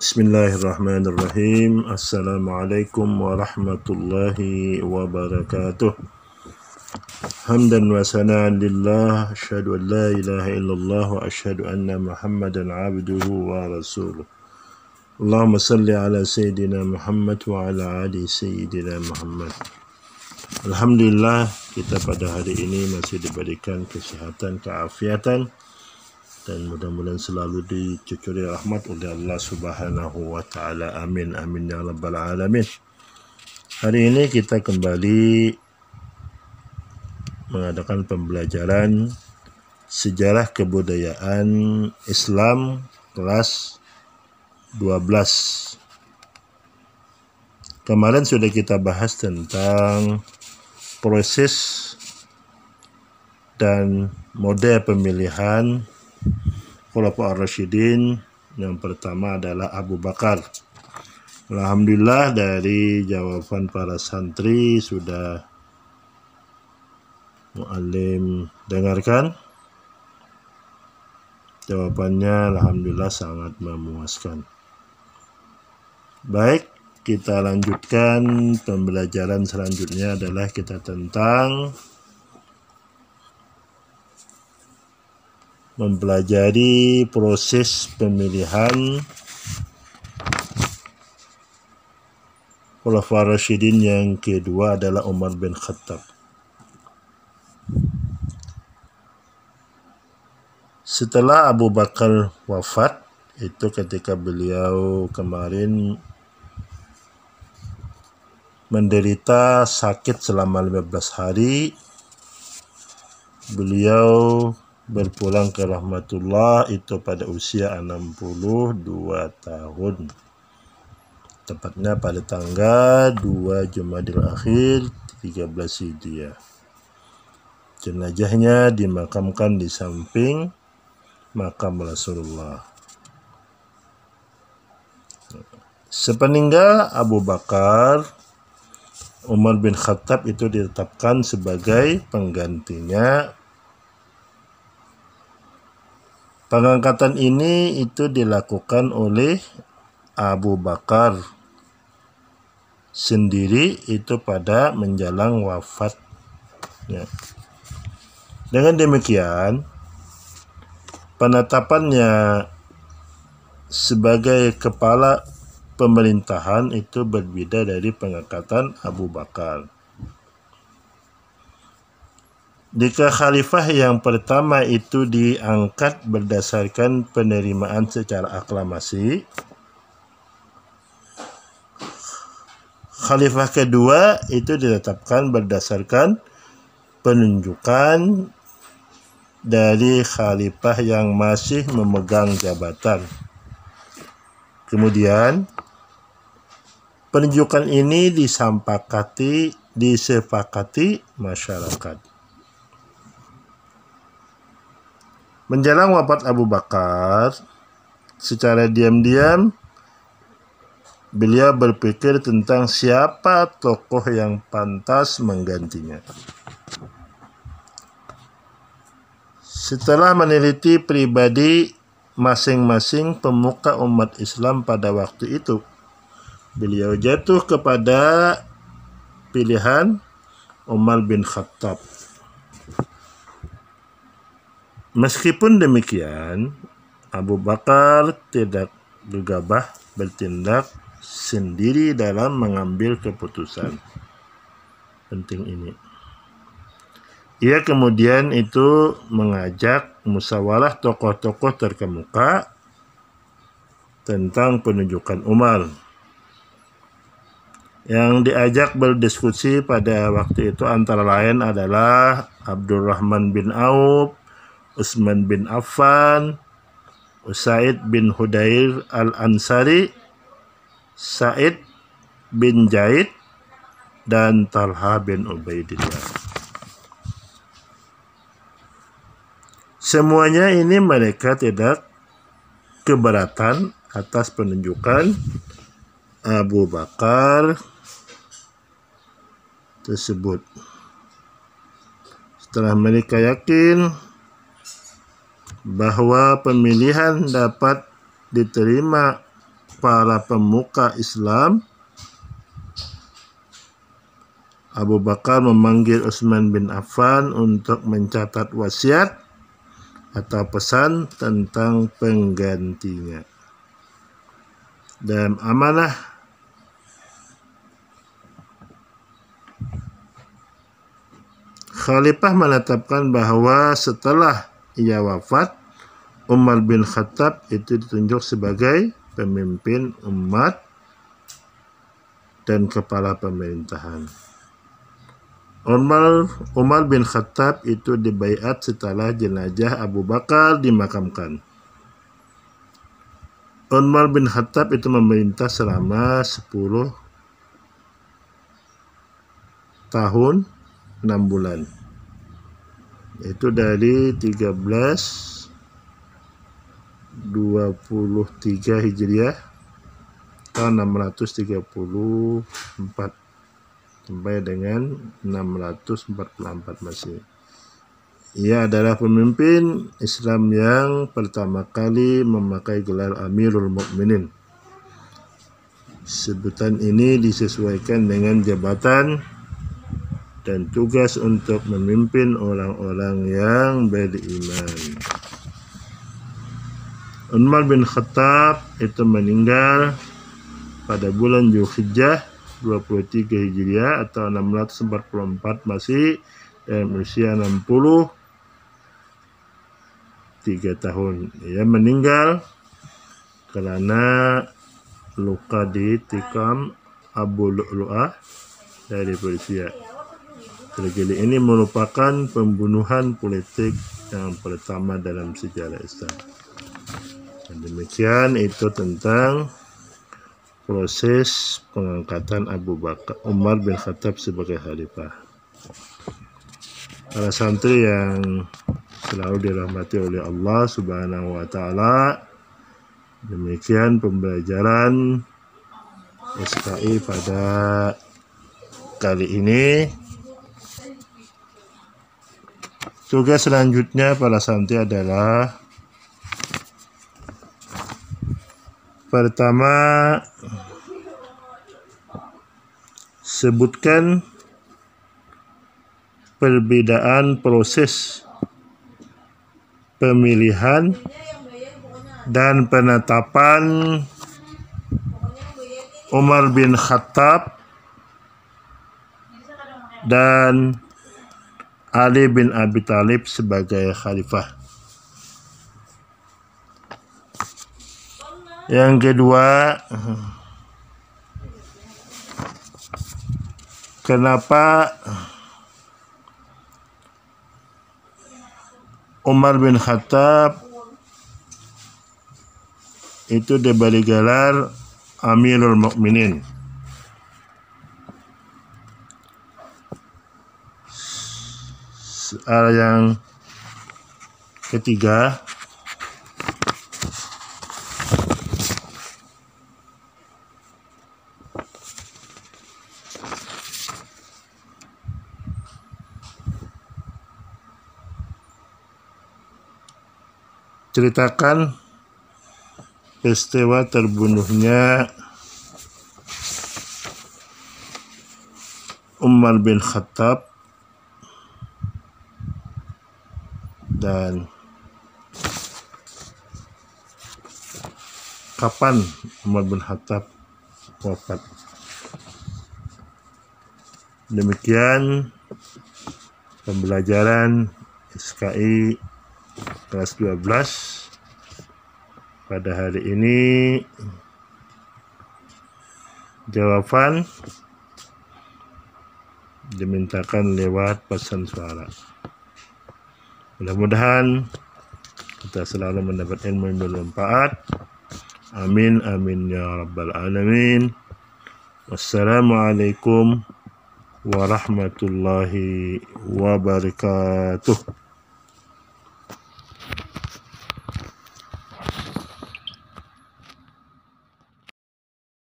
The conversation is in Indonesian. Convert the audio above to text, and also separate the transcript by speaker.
Speaker 1: Bismillahirrahmanirrahim. Assalamualaikum warahmatullahi wabarakatuh. Hamdan wa sana'an lillah, asyhadu an la ilaha illallah wa asyhadu anna Muhammadan abduhu wa rasuluh. Allahumma salli ala Sayyidina Muhammad wa ala ali Sayyidina Muhammad. Alhamdulillah, kita pada hari ini masih diberikan kesehatan, keafiatan, dan mudah-mudahan selalu dicucuri rahmat oleh Allah Subhanahu wa taala. Amin amin ya rabbal alamin. Hari ini kita kembali mengadakan pembelajaran sejarah kebudayaan Islam kelas 12. Kemarin sudah kita bahas tentang proses dan mode pemilihan Khulafaur Rasyidin. Yang pertama adalah Abu Bakar. Alhamdulillah, dari jawaban para santri sudah Muallim dengarkan. Jawabannya alhamdulillah sangat memuaskan. Baik, kita lanjutkan. Pembelajaran selanjutnya adalah kita tentang mempelajari proses pemilihan Khulafaur Rasyidin. Yang kedua adalah Umar bin Khattab. Setelah Abu Bakar wafat, itu ketika beliau kemarin menderita sakit selama 15 hari, beliau berpulang ke rahmatullah itu pada usia 62 tahun. Tepatnya pada tanggal 2 Jumadil Akhir 13 Hijriah. Jenazahnya dimakamkan di samping makam Rasulullah. Sepeninggal Abu Bakar, Umar bin Khattab itu ditetapkan sebagai penggantinya. Pengangkatan ini itu dilakukan oleh Abu Bakar sendiri itu pada menjelang wafatnya. Dengan demikian, penetapannya sebagai kepala pemerintahan itu berbeda dari pengangkatan Abu Bakar. Jika khalifah yang pertama itu diangkat berdasarkan penerimaan secara aklamasi, khalifah kedua itu ditetapkan berdasarkan penunjukan dari khalifah yang masih memegang jabatan. Kemudian penunjukan ini disepakati masyarakat. Menjelang wafat Abu Bakar, secara diam-diam beliau berpikir tentang siapa tokoh yang pantas menggantinya. Setelah meneliti pribadi masing-masing pemuka umat Islam pada waktu itu, beliau jatuh kepada pilihan Umar bin Khattab. Meskipun demikian, Abu Bakar tidak gegabah bertindak sendiri dalam mengambil keputusan penting ini. Ia kemudian itu mengajak musyawarah tokoh-tokoh terkemuka tentang penunjukan Umar. Yang diajak berdiskusi pada waktu itu antara lain adalah Abdurrahman bin Auf, Utsman bin Affan, Usaid bin Hudair al-Ansari, Said bin Zaid, dan Talha bin Ubaidillah. Semuanya ini mereka tidak keberatan atas penunjukan Abu Bakar tersebut. Setelah mereka yakin bahwa pemilihan dapat diterima para pemuka Islam, Abu Bakar memanggil Utsman bin Affan untuk mencatat wasiat atau pesan tentang penggantinya. Dan amanah Khalifah menetapkan bahwa setelah ia wafat, Umar bin Khattab itu ditunjuk sebagai pemimpin umat dan kepala pemerintahan. Umar bin Khattab itu dibaiat setelah jenazah Abu Bakar dimakamkan. Umar bin Khattab itu memerintah selama 10 tahun 6 bulan. Itu dari 1323 Hijriah tahun 634 sampai dengan 644 Masehi. Ia adalah pemimpin Islam yang pertama kali memakai gelar Amirul Mukminin. Sebutan ini disesuaikan dengan jabatan dan tugas untuk memimpin orang-orang yang beriman. Umar bin Khattab itu meninggal pada bulan Dzulhijjah 23 Hijriah atau 644 Masehi dan usia 63 tahun. Ia meninggal karena luka di tikam Abu Lu'lu'ah dari Persia. Tragedi ini merupakan pembunuhan politik yang pertama dalam sejarah Islam. Dan demikian itu tentang proses pengangkatan Umar bin Khattab sebagai khalifah. Para santri yang selalu dirahmati oleh Allah Subhanahu wa taala, demikian pembelajaran SKI pada kali ini. Tugas selanjutnya para santri adalah pertama, sebutkan perbedaan proses pemilihan dan penetapan Umar bin Khattab dan Ali bin Abi Thalib sebagai khalifah. Yang kedua, kenapa Umar bin Khattab itu diberi gelar Amirul Mukminin? Yang ketiga, ceritakan peristiwa terbunuhnya Umar bin Khattab dan kapan Umar bin Khattab wafat. Demikian pembelajaran SKI kelas 12 pada hari ini. Jawaban dimintakan lewat pesan suara. Mudah-mudahan kita selalu mendapat ilmu yang bermanfaat. Amin amin ya rabbal alamin. Wassalamualaikum warahmatullahi wabarakatuh.